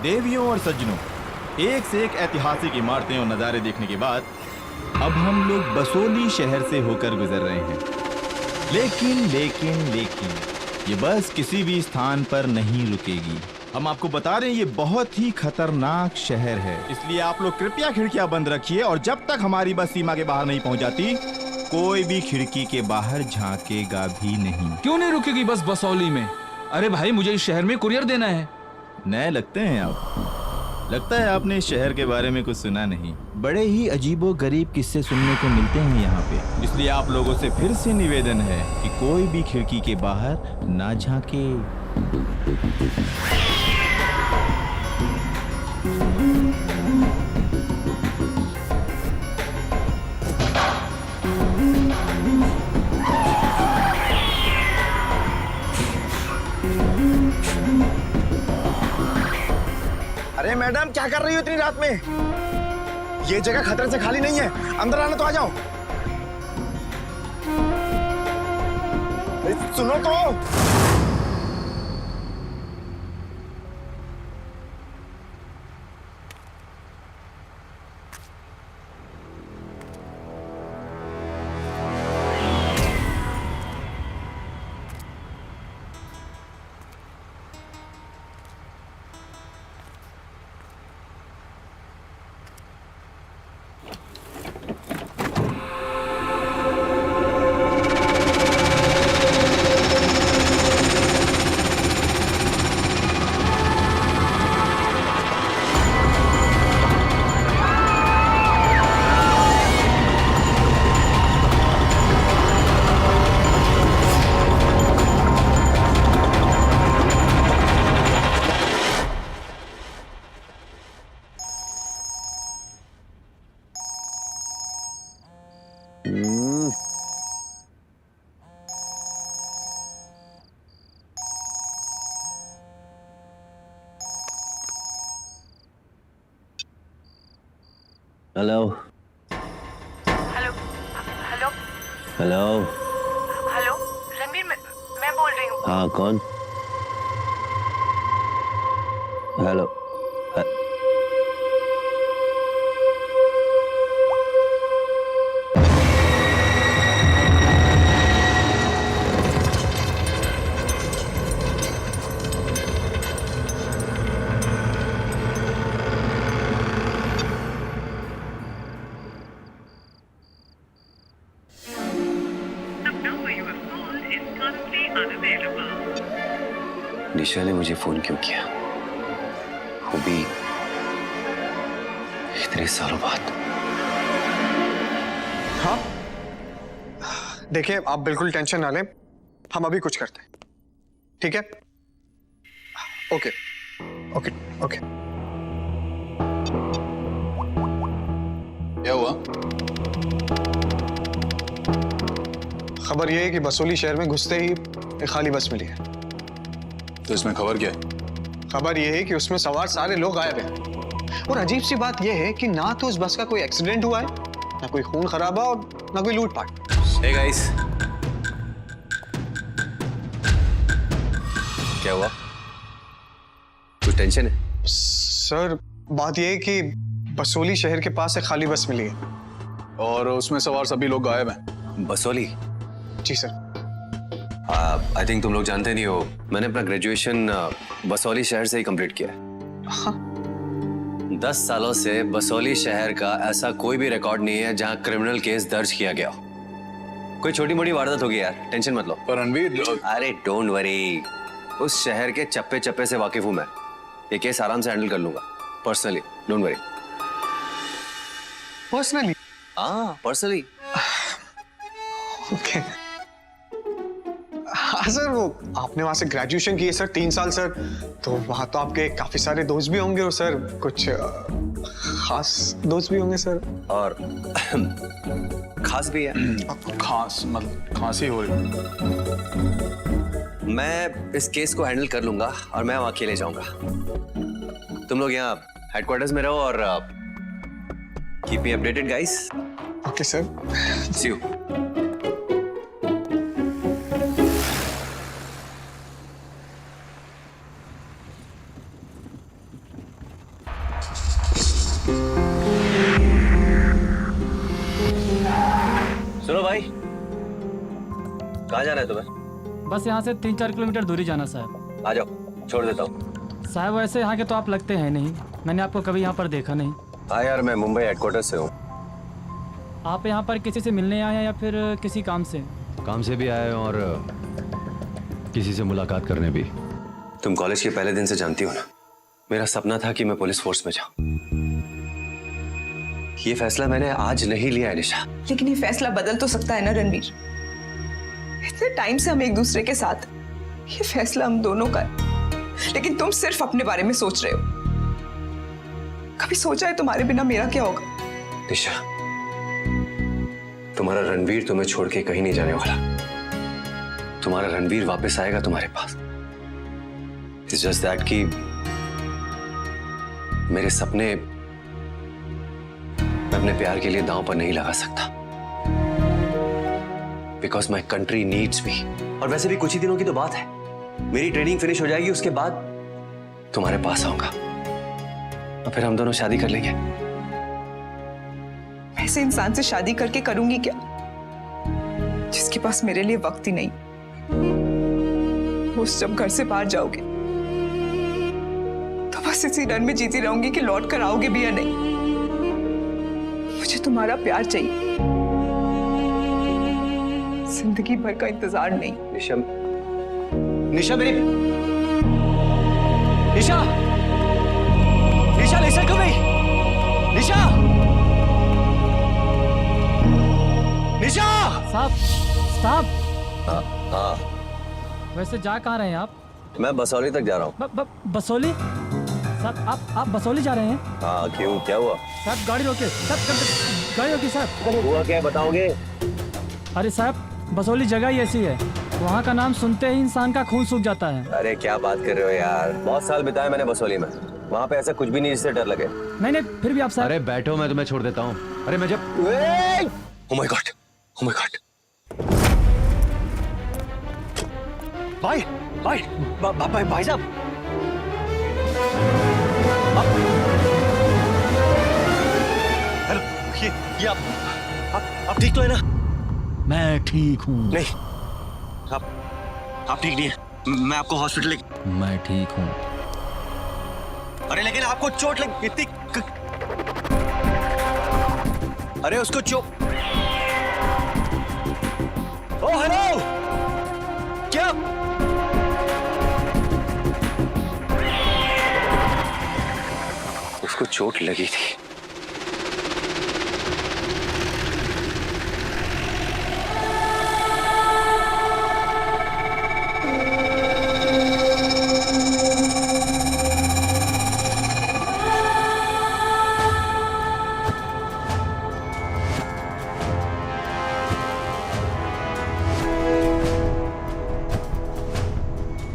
देवियों और सज्जनों, एक से एक ऐतिहासिक इमारतें और नज़ारे देखने के बाद अब हम लोग बसोली शहर से होकर गुजर रहे हैं। लेकिन ये बस किसी भी स्थान पर नहीं रुकेगी। हम आपको बता रहे हैं ये बहुत ही खतरनाक शहर है, इसलिए आप लोग कृपया खिड़कियां बंद रखिए और जब तक हमारी बस सीमा के बाहर नहीं पहुंच जाती कोई भी खिड़की के बाहर झांकेगा भी नहीं। क्यों नहीं रुकेगी बस बसौली में? अरे भाई, मुझे इस शहर में कुरियर देना है। नए लगते हैं आप। लगता है आपने इस शहर के बारे में कुछ सुना नहीं। बड़े ही अजीबो गरीब किस्से सुनने को मिलते हैं यहाँ पे, इसलिए आप लोगों से फिर से निवेदन है कि कोई भी खिड़की के बाहर ना झांके। अरे मैडम, क्या कर रही हो इतनी रात में? ये जगह खतरे से खाली नहीं है, अंदर आना तो आ जाओ। सुनो तो। Hello hello hello hello. Hello Ranveer, मैं बोल रही हूँ। हाँ, कौन? हेलो। निशा ने मुझे फोन क्यों किया, वो भी इतने सालों बाद? हाँ, देखिए आप बिल्कुल टेंशन ना लें, हम अभी कुछ करते हैं, ठीक है? Okay okay okay. क्या हुआ? खबर यह है कि बसोली शहर में घुसते ही एक खाली बस मिली है। तो इसमें खबर क्या है? खबर यह है कि उसमें सवार सारे लोग गायब हैं। और अजीब सी बात यह है कि ना तो उस बस का कोई एक्सीडेंट हुआ है, ना कोई खून खराबा और ना कोई लूटपाट। हे गाइस, क्या हुआ? कुछ टेंशन है? सर, बात यह है कि बसोली शहर के पास एक खाली बस मिली है। और उसमें सवार सभी लोग गायब हैं। बसोली? जी सर। आई थिंक तुम लोग जानते नहीं हो, मैंने अपना ग्रेजुएशन बसौली शहर से ही कंप्लीट किया है। हाँ। 10 सालों से बसौली शहर का ऐसा कोई भी रिकॉर्ड नहीं है जहां क्रिमिनल केस दर्ज किया गया हो। कोई छोटी मोटी वारदात होगी यार, टेंशन मत लो। पर रणवीर, अरे डोंट वरी, उस शहर के चप्पे चप्पे से वाकिफ हूं मैं। ये केस आराम से हैंडल कर लूंगा पर्सनली, डोंट वरी। पर्सनली? हाँ, पर्सनली। ओके। हाँ सर, वो आपने वहां से ग्रेजुएशन की है सर, 3 साल सर, तो वहां तो आपके काफी सारे दोस्त भी होंगे और सर कुछ खास दोस्त भी होंगे सर। और खास भी है। खास मतलब खांसी हो रही? मैं इस केस को हैंडल कर लूंगा और मैं वहां अकेले जाऊंगा। तुम लोग यहाँ हेडक्वार्टर्स में रहो और keep me updated guys. Okay sir. See you. कहाँ जाना है तुम्हें? बस यहाँ से 3-4 किलोमीटर दूरी जाना साहब। आ जाओ, छोड़ देता हूँ। साहब वैसे यहाँ के तो आप लगते हैं नहीं, मैंने आपको कभी यहाँ पर देखा नहीं। हाँ यार, मैं मुंबई हेडक्वार्टर से हूँ। आप यहाँ पर किसी से मिलने आए हैं या फिर किसी काम से? काम से भी आए और किसी से मुलाकात करने भी। तुम कॉलेज के पहले दिन से जानती हो ना, मेरा सपना था कि मैं पुलिस फोर्स में जाऊं। ये फैसला मैंने आज नहीं लिया है निशा। लेकिन ये फैसला बदल तो सकता है ना रणवीर। इतने टाइम से हम एक दूसरे के साथ, ये फैसला हम दोनों का है। लेकिन तुम सिर्फ अपने बारे में सोच रहे हो। कभी सोचा है तुम्हारे बिना मेरा क्या होगा? निशा, तुम्हारा रणवीर तुम्हें छोड़ के कहीं नहीं जाने वाला। तुम्हारा रणवीर वापस आएगा तुम्हारे पास। इट्स जस्ट दैट कि मेरे सपने मैं अपने प्यार के लिए दांव पर नहीं लगा सकता, बिकॉज माई कंट्री नीड्स मी। और वैसे भी कुछ ही दिनों की तो बात है, मेरी ट्रेनिंग फिनिश हो जाएगी, उसके बाद तुम्हारे पास आऊंगा और फिर हम दोनों शादी कर लेंगे। ऐसे इंसान से शादी करके करूंगी क्या जिसके पास मेरे लिए वक्त ही नहीं? उस जब घर से बाहर जाओगे तो बस इसी डर में जीती रहूंगी कि लौट कर आओगे भी या नहीं। मुझे तुम्हारा प्यार चाहिए, जिंदगी भर का इंतजार नहीं। निशा, निशा मेरी निशा, निशा लिसन टू मी। निशा, निशा। साहब साहब, हाँ, वैसे जा कहाँ रहे हैं आप? मैं बसौली तक जा रहा हूँ। बसोली? साहब आप बसोली जा रहे हैं? हाँ, क्यों, क्या हुआ? साहब गाड़ी रोके, साहब गाड़ी रोके साहब। हुआ क्या, बताओगे? अरे साहब, बसोली जगह ही ऐसी है, वहाँ का नाम सुनते ही इंसान का खून सूख जाता है। अरे क्या बात कर रहे हो यार, बहुत साल बिताए मैंने बसोली में, वहाँ पे ऐसा कुछ भी नहीं जिससे डर लगे। नहीं फिर भी आप साहब। अरे बैठो, मैं तुम्हें छोड़ देता हूँ। अरे मैं जब Oh my God, oh my God। भाई भाई साहब, हेलो, ये आप ठीक तो है ना? मैं ठीक हूँ। नहीं, आप ठीक नहीं है। मैं आपको हॉस्पिटल मैं ठीक हूँ। अरे लेकिन आपको चोट लग इतनी अरे उसको ओ हेलो, क्या उसको चोट लगी थी?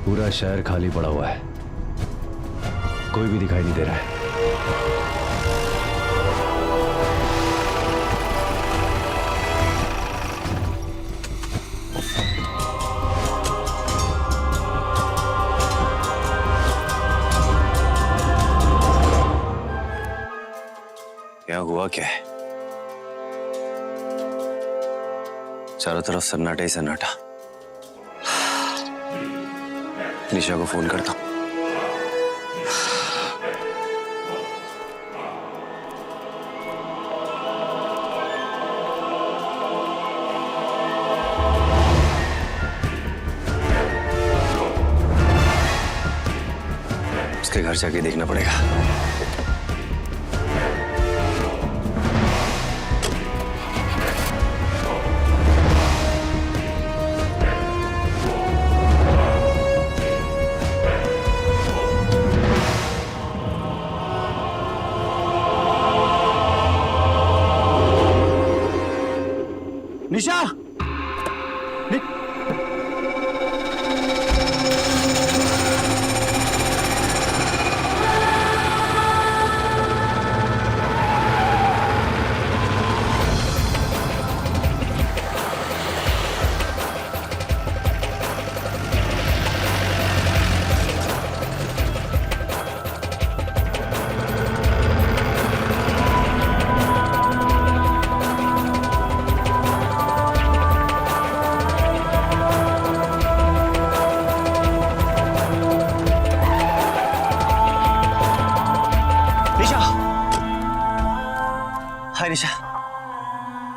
पूरा शहर खाली पड़ा हुआ है, कोई भी दिखाई नहीं दे रहा है। क्या हुआ क्या है? चारों तरफ सन्नाटा ही सन्नाटा। निशा को फोन करता हूं। उसके घर जाके देखना पड़ेगा। Nisha,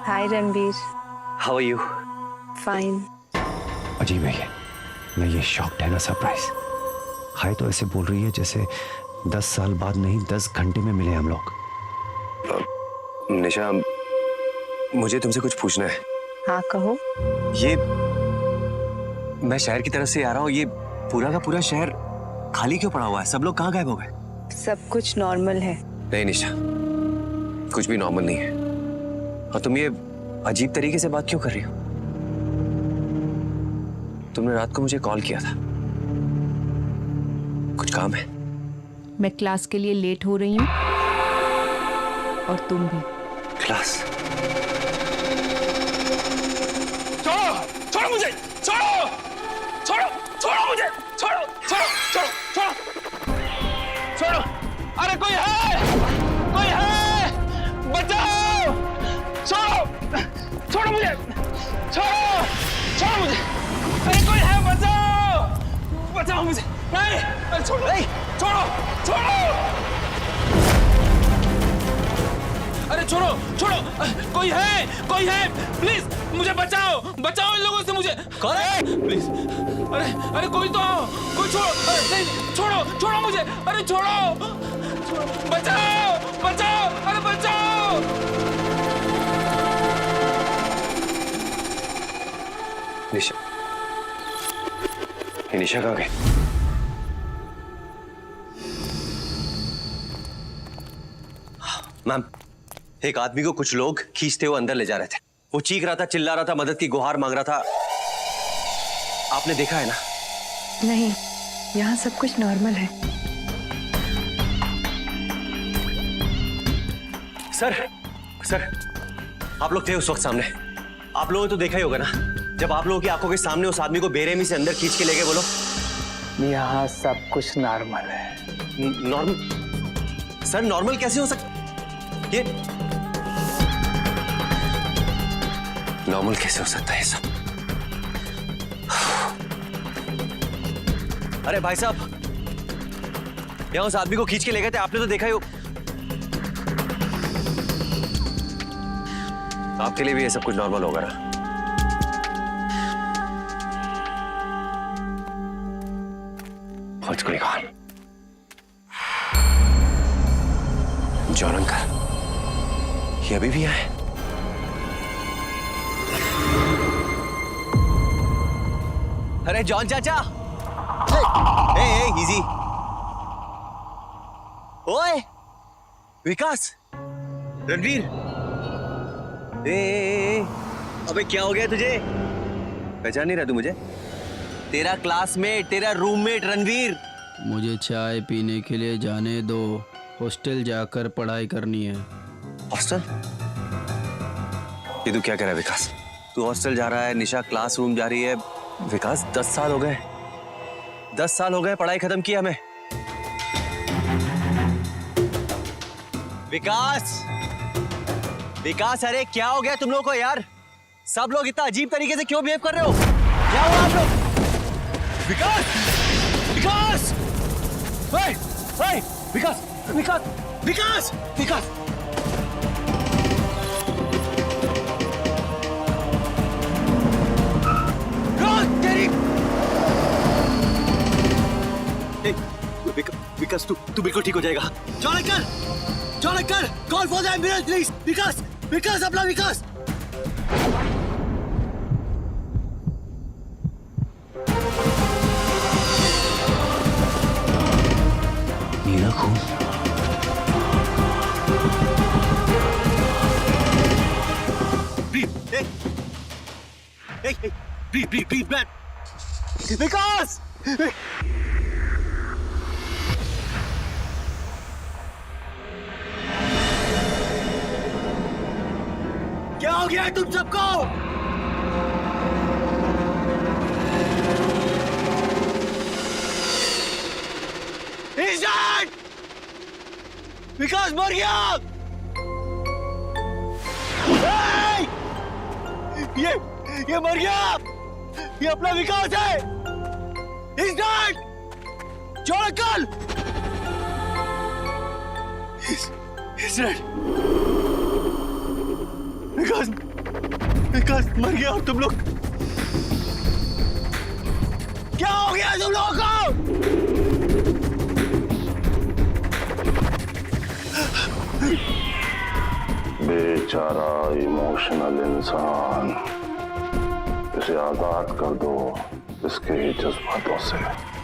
hi Ranbir. How are you? Fine. अजीब है मैं ये शॉक्ड है ना सरप्राइज। हाय तो ऐसे बोल रही है जैसे 10 साल बाद नहीं 10 घंटे में मिले हम लोग। निशा, मुझे तुमसे कुछ पूछना है। हाँ कहो। ये मैं शहर की तरफ से आ रहा हूँ, ये पूरा का पूरा शहर खाली क्यों पड़ा हुआ है? सब लोग कहाँ गायब हो गए? सब कुछ नॉर्मल है। नहीं निशा, कुछ भी नॉर्मल नहीं है। और तुम ये अजीब तरीके से बात क्यों कर रही हो? तुमने रात को मुझे कॉल किया था, कुछ काम है? मैं क्लास के लिए लेट हो रही हूँ और तुम भी। क्लास? छोड़ो छोड़ो मुझे, छोड़ो छोड़ो छोड़ो मुझे, छोड़ो छोड़ो छोड़ो छोड़ो छोड़ो। अरे कोई है, कोई है, बचाओ, छोड़ो छोड़ो मुझे, छोड़ो छोड़ो मुझे, अरे कोई है, बचाओ बचाओ मुझे। नहीं, अरे छोड़ो, नहीं छोड़ो छोड़ो, अरे छोड़ो छोड़ो, कोई है प्लीज मुझे बचाओ, बचाओ इन लोगों से मुझे। कौन है? प्लीज, अरे कोई तो आओ, कोई छोड़ो, नहीं छोड़ो छोड़ो मुझे, अरे छोड़ो, बचाओ बचाओ, अरे बचाओ। निशा, ये निशा कहाँ गई? मैम, एक आदमी को कुछ लोग खींचते हुए अंदर ले जा रहे थे। वो चीख रहा था, चिल्ला रहा था, मदद की गुहार मांग रहा था। आपने देखा है ना? नहीं, यहाँ सब कुछ नॉर्मल है। सर, आप लोग थे उस वक्त सामने। आप लोगों ने तो देखा ही होगा ना, जब आप लोगों की आंखों के सामने उस आदमी को बेरहमी से अंदर खींच के ले गए। बोलो। यहाँ सब कुछ नॉर्मल है। नॉर्मल? सर नॉर्मल कैसे हो सकता? ये नॉर्मल कैसे हो सकता है सब? अरे भाई साहब, यहाँ उस आदमी को खींच के ले गए थे, आपने तो देखा ही हो। आपके लिए भी ये सब कुछ नॉर्मल होगा ना? What's going on? John uncle, ये अभी भी आए? अरे जॉन चाचा, इजी। ओए विकास, रणवीर, अबे क्या हो गया तुझे? पहचान नहीं रहा तू मुझे? तेरा क्लासमेट, तेरा रूममेट रणवीर। मुझे चाय पीने के लिए जाने दो, हॉस्टल जाकर पढ़ाई करनी है। हॉस्टल? ये तू क्या कह रहा है विकास? तू हॉस्टल जा रहा है, निशा क्लासरूम जा रही है। विकास 10 साल हो गए, 10 साल हो गए पढ़ाई खत्म की हमें। विकास, अरे क्या हो गया तुम लोगों को यार? सब लोग इतना अजीब तरीके से क्यों बिहेव कर रहे हो? क्या हुआ आप लोग? विकास! विकास, तू बिल्कुल ठीक हो जाएगा। John uncle, call for the ambulance please. Vikas अपना विकास। नीला खून। Breathe man. विकास! क्या हो गया है तुम सबको? He's dead! विकास मर गया। Hey! ये मर गया। ये अपना विकास है। He's dead! John uncle! He's dead. विकास विकास मर गया और तुम लोग क्या हो गया तुम लोगों को? बेचारा इमोशनल इंसान, इसे आजाद कर दो इसके ही जज्बातों से।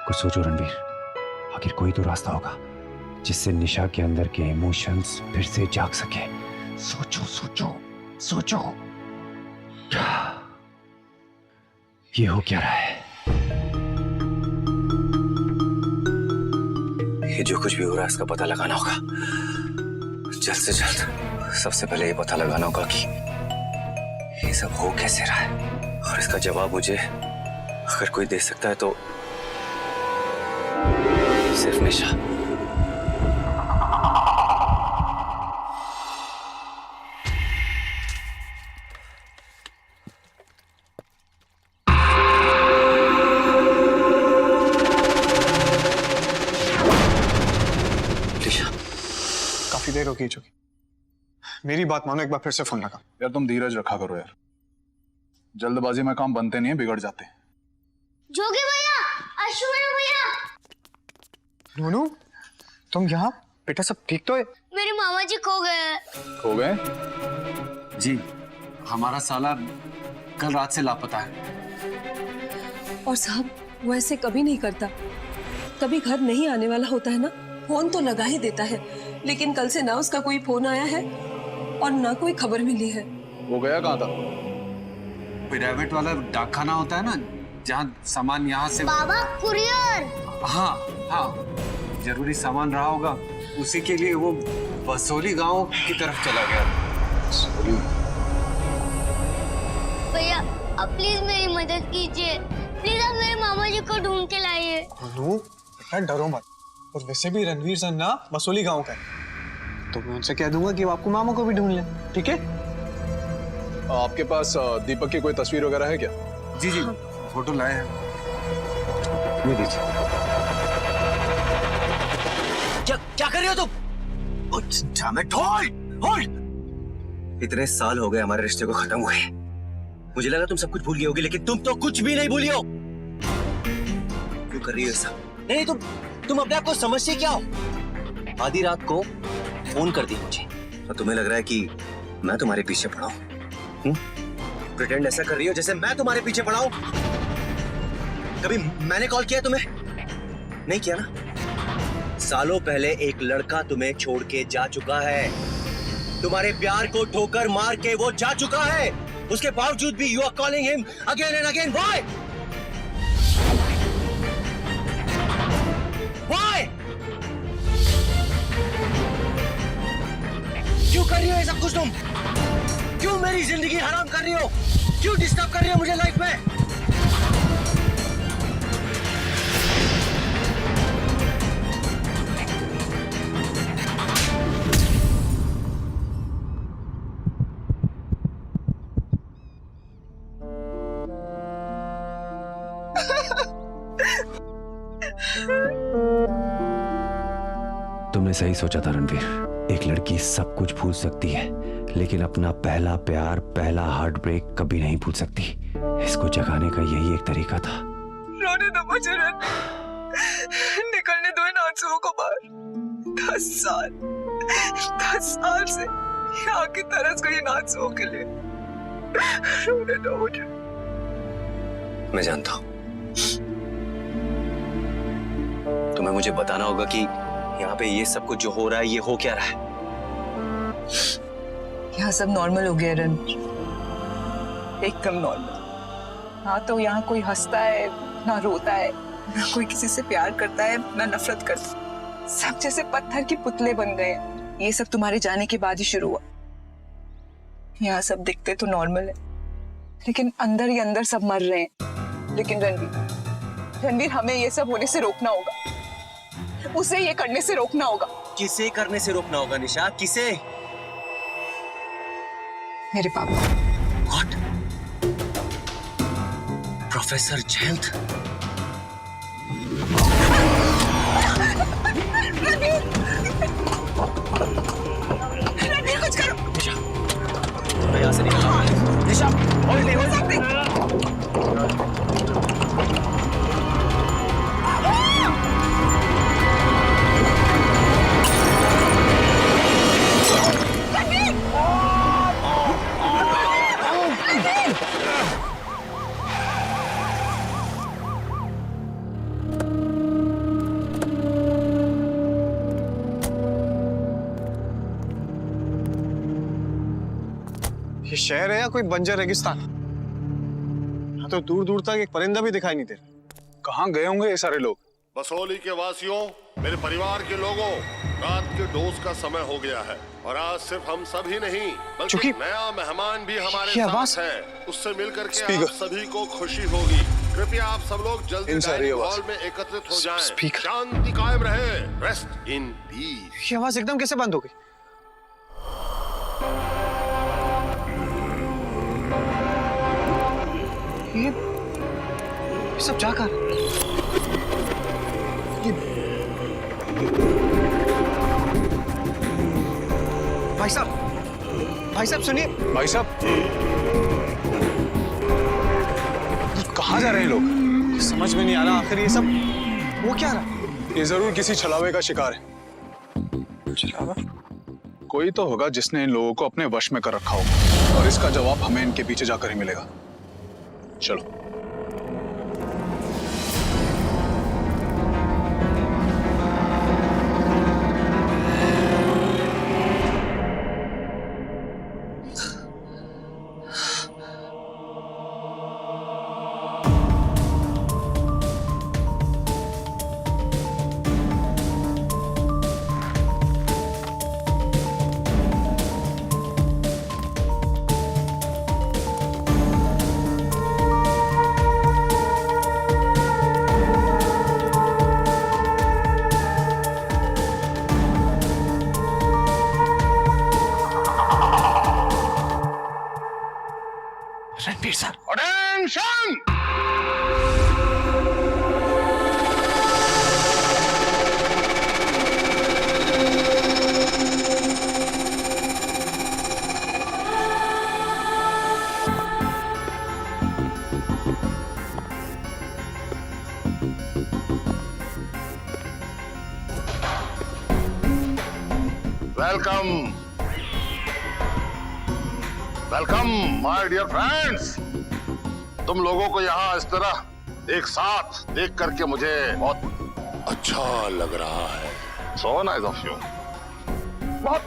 कुछ सोचो रणवीर, आखिर कोई तो रास्ता होगा जिससे निशा के अंदर के इमोशंस फिर से जाग सके। सोचो सोचो सोचो। ये हो क्या रहा है? ये जो कुछ भी हो रहा है इसका पता लगाना होगा जल्द से जल्द। सबसे पहले ये पता लगाना होगा कि ये सब हो कैसे रहा है, और इसका जवाब मुझे अगर कोई दे सकता है तो सिर्फ निशा। काफी देर हो गई चुकी, मेरी बात मानो, एक बार फिर से फोन लगा। यार तुम धीरज रखा करो यार, जल्दबाजी में काम बनते नहीं है, बिगड़ जाते हैं। जोगी भैया, अश्विनी भैया। नूनू, तुम यहाँ? बेटा सब ठीक तो है? मेरे मामा जी खो गए। खो गए? जी, हमारा साला कल रात से लापता है। और साहब वो ऐसे कभी नहीं करता, कभी घर नहीं आने वाला होता है ना, फोन तो लगा ही देता है, लेकिन कल से ना उसका कोई फोन आया है और ना कोई खबर मिली है। वो गया कहाँ था? प्राइवेट वाला डाकखाना होता है ना, जहाँ सामान यहाँ से। बाबा कुरियर। हाँ हाँ, जरूरी सामान रहा होगा, उसी के लिए वो बसोली गांव की तरफ चला गया। भैया अब प्लीज मेरी मदद कीजिए, प्लीज आप मेरे मामा जी को ढूंढ के लाइए। नूनू बेटा डरो मत, और वैसे भी रणवीर सर ना बसोली गांव का है, तो मैं उनसे कह दूंगा कि वो आपको मामा को भी ढूंढ ले, ठीक है? आपके पास दीपक की कोई तस्वीर वगैरह है क्या? जी जी, फोटो लाए हैं। ये देखिए। क्या कर रहे हो तुम? इतने साल हो गए हमारे रिश्ते को खत्म हुए, मुझे लगा तुम सब कुछ भूल गई होगी, लेकिन तुम तो कुछ भी नहीं भूली हो। क्यों कर रही हो ऐसा? नहीं, तुम अपने आप को समझती क्या हो? आधी रात को फोन कर दिया मुझे और तुम्हें लग रहा है कि मैं तुम्हारे पीछे पड़ा हूं? प्रिटेंड ऐसा कर रही हो जैसे मैं तुम्हारे पीछे पड़ा हूं। कभी मैंने कॉल किया तुम्हें? नहीं किया ना। सालों पहले एक लड़का तुम्हें छोड़ के जा चुका है, तुम्हारे प्यार को ठोकर मार के वो जा चुका है। उसके बावजूद भी you are calling him again and again. Why? Why? क्यों कर रही हो ऐसा कुछ तुम? क्यों मेरी जिंदगी हराम कर रही हो? क्यों डिस्टर्ब कर रही हो मुझे लाइफ में? तुमने सही सोचा था रणवीर। एक लड़की सब कुछ भूल सकती है, लेकिन अपना पहला प्यार, पहला हार्ट ब्रेक कभी नहीं भूल सकती। इसको जगाने का यही एक तरीका था। रोने दो मुझे निकलने दो इन आंसुओं को बाहर। 10 साल से यहाँ की तरस गई इन आंसुओं के लिए। रोने दो मुझे। मैं जानता हूँ तुम्हें मुझे बताना होगा कि यहाँ पे ये सब कुछ जो हो रहा है, ये हो क्या रहा है। यहाँ सब नॉर्मल हो गया रन, एकदम नॉर्मल। हाँ तो यहाँ कोई हंसता है ना रोता है, ना कोई किसी से प्यार करता है ना नफरत करता। सब जैसे पत्थर के पुतले बन गए। ये सब तुम्हारे जाने के बाद ही शुरू हुआ। यहाँ सब दिखते तो नॉर्मल है, लेकिन अंदर ही अंदर सब मर रहे हैं। लेकिन रणवीर हमें ये सब होने से रोकना होगा, उसे ये करने से रोकना होगा। किसे करने से रोकना होगा निशा? किसे? मेरे पापा। What? प्रोफेसर जयंत? रणवीर कुछ करो। निशा, मैं यहाँ से निकल। निशा, हो सकती। ये शहर है या कोई बंजर रेगिस्तान? यहाँ तो दूर दूर तक एक परिंदा भी दिखाई नहीं दे रहा। कहाँ गए होंगे ये सारे लोग? बसोली के वासियों, मेरे परिवार के लोगों, रात के डोज का समय हो गया है और आज सिर्फ हम सब ही नहीं बल्कि नया मेहमान भी हमारे साथ है। उससे मिलकर के आप सभी को खुशी होगी। कृपया आप सब लोग जल्दी डाइनिंग हॉल में एकत्रित हो जाएं। शांति कायम रहे। Rest in peace. ये आवाज एकदम कैसे बंद हो गई? ये सब जाकर भाई साहब सुनिए। भाई साहब, कहाँ जा रहे हैं लोग? समझ में नहीं आ रहा आखिर ये सब वो क्या रहा? ये जरूर किसी छलावे का शिकार है। छलावा? कोई तो होगा जिसने इन लोगों को अपने वश में कर रखा होगा और इसका जवाब हमें इनके पीछे जाकर ही मिलेगा। चलो। Ranveer sir, attention! Welcome welcome my dear friends. तुम लोगों को यहाँ इस तरह एक साथ देख करके मुझे बहुत अच्छा लग रहा है। So nice of you. बहुत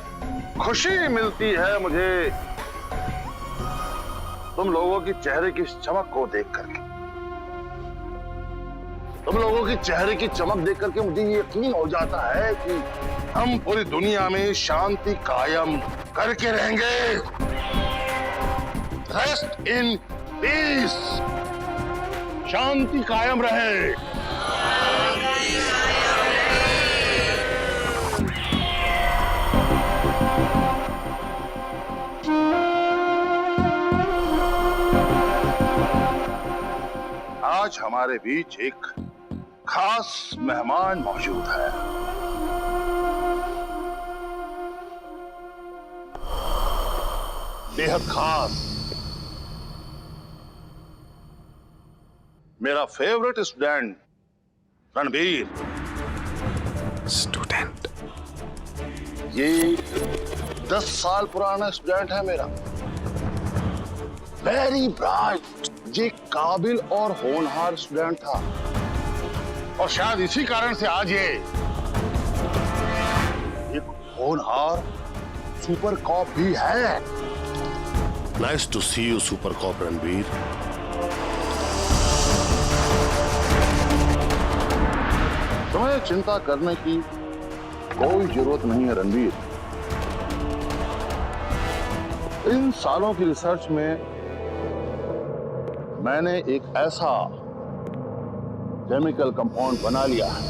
खुशी मिलती है मुझे तुम लोगों की चेहरे की चमक को देख करके। तुम लोगों की चेहरे की चमक देख करके मुझे ये यकीन हो जाता है कि हम पूरी दुनिया में शांति कायम करके रहेंगे। Rest in peace. शांति कायम रहे। आज हमारे बीच एक खास मेहमान मौजूद है। बेहद खास। मेरा फेवरेट स्टूडेंट रणबीर। स्टूडेंट? ये 10 साल पुराना स्टूडेंट है मेरा। वेरी ब्राइट, ये काबिल और होनहार स्टूडेंट था और शायद इसी कारण से आज ये एक होनहार सुपर कॉप भी है। Nice to see you super cop Ranbir. तुम्हें चिंता करने की कोई जरूरत नहीं है रणबीर। इन सालों की रिसर्च में मैंने एक ऐसा केमिकल कंपाउंड बना लिया है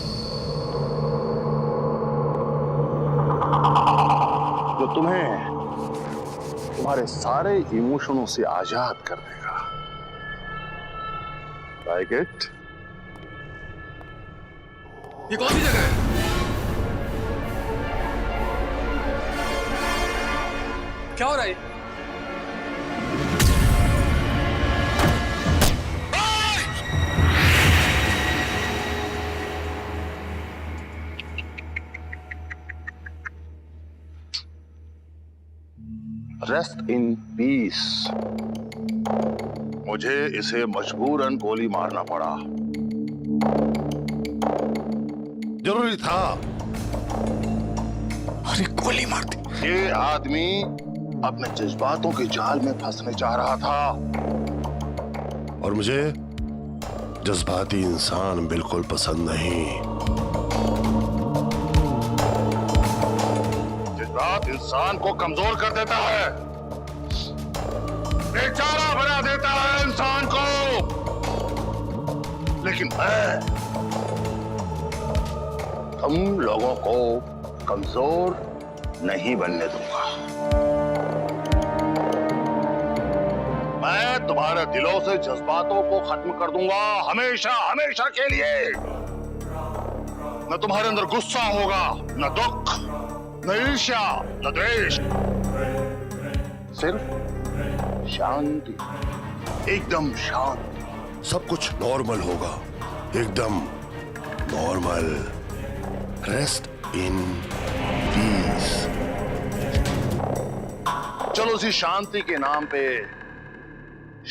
जो तुम्हें तुम्हारे सारे इमोशनों से आजाद कर देगा। Like it? ये कौन सी जगह है? क्या हो रहा है? Rest in peace. मुझे इसे मजबूरन गोली मारना पड़ा। जरूरी था। अरे गोली मार दी। ये आदमी अपने जज्बातों के जाल में फंसने चाह रहा था और मुझे जज्बाती इंसान बिल्कुल पसंद नहीं। जज्बात इंसान को कमजोर कर देता है, बेचारा बना देता है इंसान को। लेकिन मैं तुम लोगों को कमजोर नहीं बनने दूंगा। मैं तुम्हारे दिलों से जज्बातों को खत्म कर दूंगा, हमेशा हमेशा के लिए। न तुम्हारे अंदर गुस्सा होगा, न दुख, न ईर्ष्या, न द्वेष, सिर्फ शांति, एकदम शांत। सब कुछ नॉर्मल होगा, एकदम नॉर्मल। Rest in peace. चलो इसी शांति के नाम पे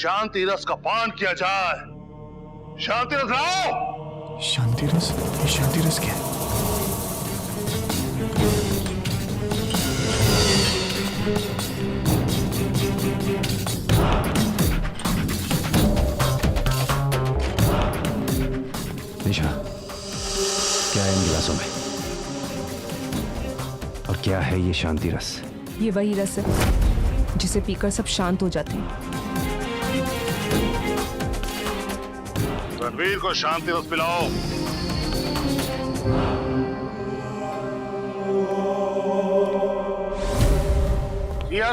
शांति रस का पान किया जाए। शांति रस लाओ। शांति रस? ये शांति रस क्या है? निशा, क्या है इन गिलासों में? और क्या है ये शांति रस? ये वही रस है जिसे पीकर सब शांत हो जाते हैं। रणवीर को शांति रस पिलाओ।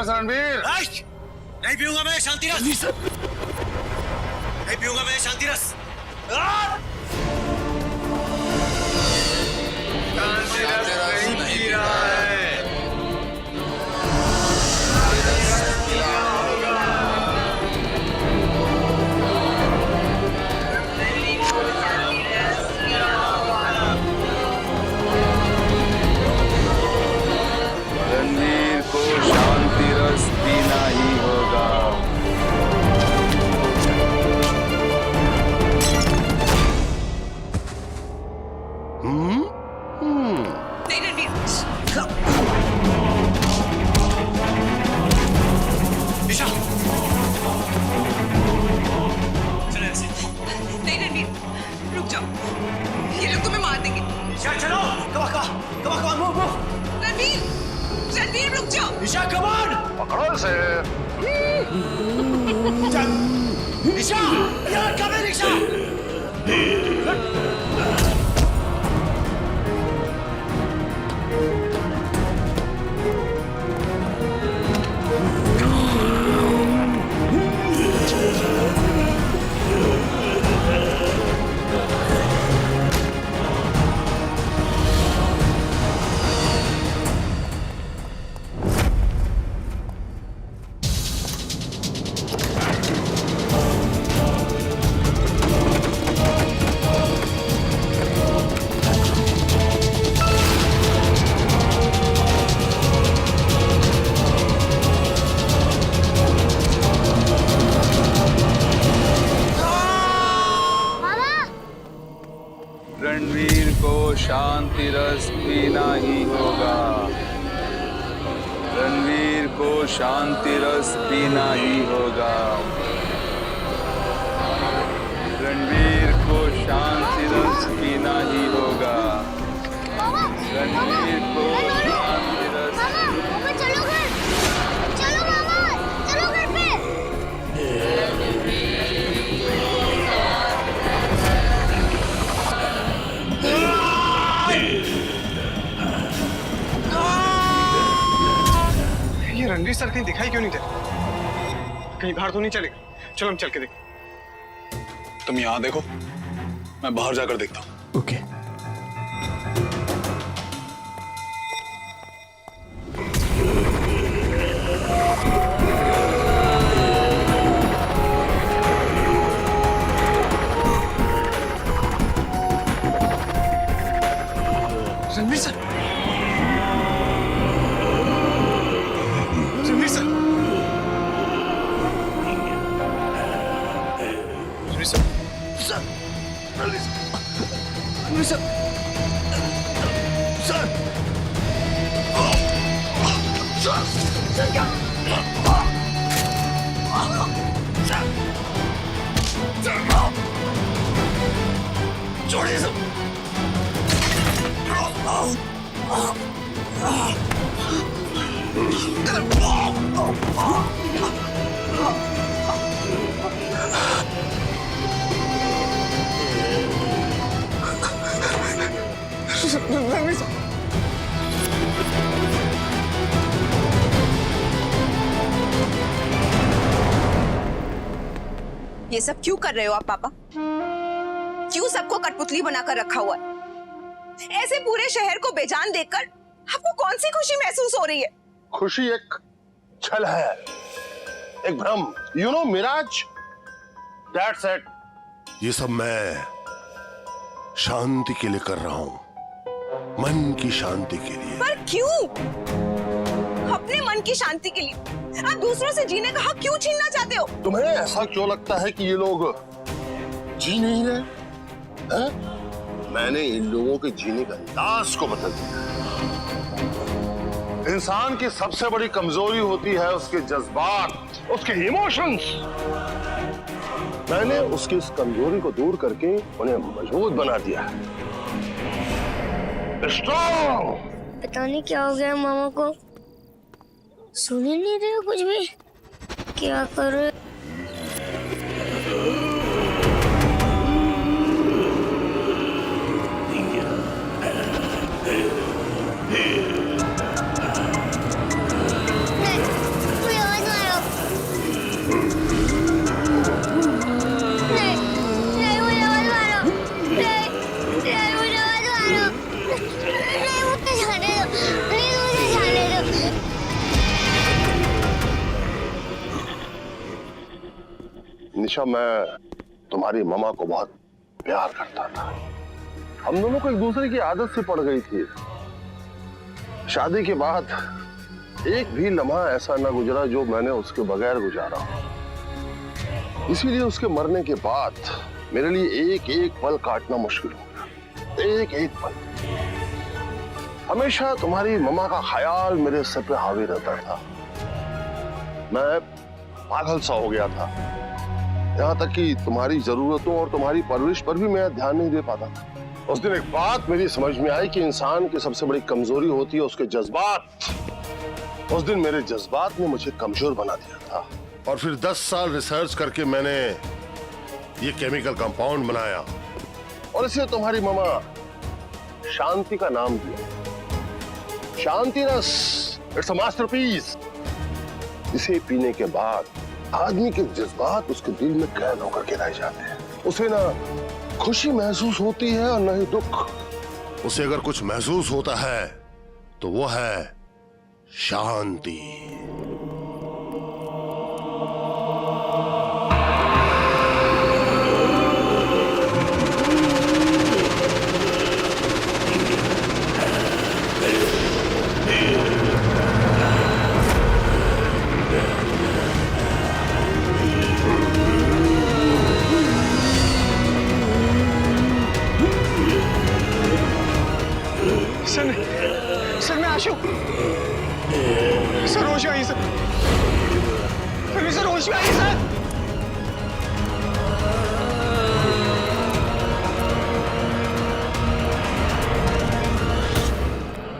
रणवीर, नहीं पीऊंगा मैं शांति रस। नहीं पीऊंगा मैं शांति रस। नहीं पी रहा है। ईशा, यहाँ कब है ईशा? रणवीर को शांति रस पीना ही होगा। रणवीर को शांति रस पीना ही होगा। रणवीर को शांति रस पीना ही होगा। रणवीर को शांति रस। मामा चलो घर, चलो मामा, चलो घर पे। ये रणवीर सर कहीं दिखाई क्यों नहीं दे? कहीं बाहर तो नहीं चलेगा? चलो हम चल के देखते। तुम यहाँ देखो, मैं बाहर जाकर देखता हूँ। Okay. Ranveer sir, Ranveer sir, Ranveer sir, sir, Ranveer sir, sir, sir क्या? छोड़िए सब। ये सब क्यों कर रहे हो आप पापा? क्यों सबको कठपुतली बनाकर रखा हुआ है? ऐसे पूरे शहर को बेजान देखकर आपको कौन सी खुशी महसूस हो रही है? खुशी एक छल है, एक भ्रम, you know mirage, that's it. ये सब मैं शांति के लिए कर रहा हूं, मन की शांति के लिए। पर क्यों? अपने मन की शांति के लिए आप दूसरों से जीने का हक क्यों छीनना चाहते हो? तुम्हें ऐसा क्यों लगता है कि ये लोग जी नहीं रहे हैं? मैंने इन लोगों के जीने का अंदाज को बदल दिया। इंसान की सबसे बड़ी कमजोरी होती है उसके जज्बात, उसके इमोशंस। मैंने उसकी इस कमजोरी को दूर करके उन्हें मजबूत बना दिया। स्ट्रॉन्ग। पता नहीं क्या हो गया मामा को, सुन ही नहीं रहे कुछ भी। क्या कर रहे? निशा, मैं तुम्हारी मम्मा को बहुत प्यार करता था। हम दोनों को एक दूसरे की आदत से पड़ गई थी। शादी के बाद एक भी लम्हा ऐसा ना गुजरा जो मैंने उसके बगैर गुजारा। इसीलिए उसके मरने के बाद मेरे लिए एक एक पल काटना मुश्किल हो गया। एक एक पल। हमेशा तुम्हारी मम्मा का ख्याल मेरे सर पे हावी रहता था। मैं पागल सा हो गया था, यहाँ तक कि तुम्हारी जरूरतों और तुम्हारी परवरिश पर भी मैं ध्यान नहीं दे पाता था। उस दिन एक बात मेरी समझ में आई कि इंसान की सबसे बड़ी कमजोरी होती है उसके जज्बात। उस दिन मेरे जज्बात ने मुझे कमजोर बना दिया था। और फिर 10 साल रिसर्च करके मैंने ये केमिकल कंपाउंड बनाया और इसे तुम्हारी मामा शांति का नाम दिया। शांति रस, इट्स अ मास्टरपीस। इसे पीने के बाद आदमी के जज्बात उसके दिल में कैद होकर के रह जाते हैं। उसे ना खुशी महसूस होती है और न ही दुख। उसे अगर कुछ महसूस होता है तो वो है शांति। सर मैं आशु। सर होश में आइए सर। सर होश में आइए सर।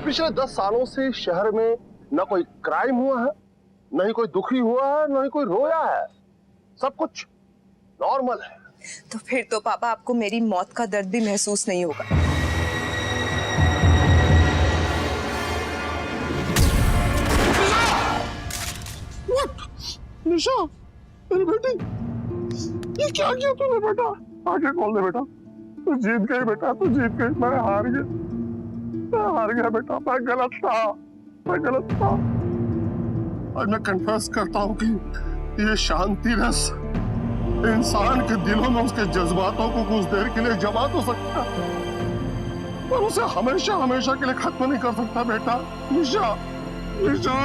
पिछले 10 सालों से शहर में न कोई क्राइम हुआ है, न ही कोई दुखी हुआ है, न ही कोई रोया है। सब कुछ नॉर्मल है। तो फिर तो पापा आपको मेरी मौत का दर्द भी महसूस नहीं होगा। निशा, मेरी बेटी, ये क्या किया तूने बेटा? आगे खोल दे बेटा। तू जीत गई बेटा, तू जीत गई। मैं हार गया, मैं हार गया बेटा। मैं गलत था, मैं गलत था। आज मैं कन्फेस करता हूँ कि ये शांति रस इंसान के दिलों में उसके जज्बातों को कुछ देर के लिए जमा तो सकता है, पर उसे हमेशा हमेशा के लिए खत्म नहीं कर सकता बेटा। निशा, निशा,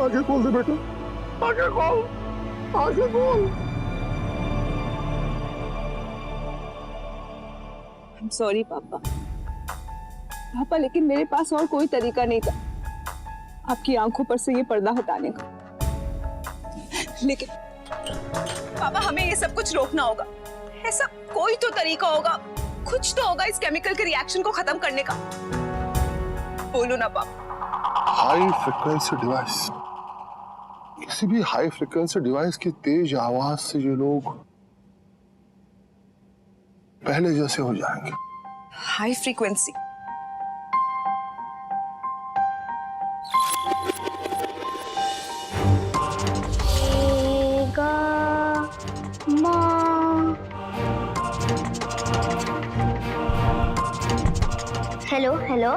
आगे खोल दे बेटा, आगे खोल, आगे खोल। I'm sorry पापा। पापा लेकिन मेरे पास और कोई तरीका नहीं था आपकी आंखों पर से ये पर्दा हटाने का। लेकिन पापा हमें ये सब कुछ रोकना होगा। ऐसा कोई तो तरीका होगा, कुछ तो होगा इस केमिकल के रिएक्शन को खत्म करने का। बोलो ना पापा। हाई फ्रिक्वेंसी डिवाइस, किसी भी हाई फ्रिक्वेंसी डिवाइस की तेज आवाज से ये लोग पहले जैसे हो जाएंगे। High frequency? हेलो हेलो,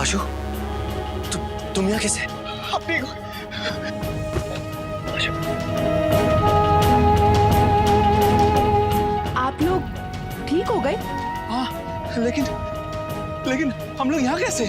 आशु, तुम यहाँ कैसे? अपनी आप लोग ठीक हो गए? हाँ, लेकिन हम लोग यहाँ कैसे?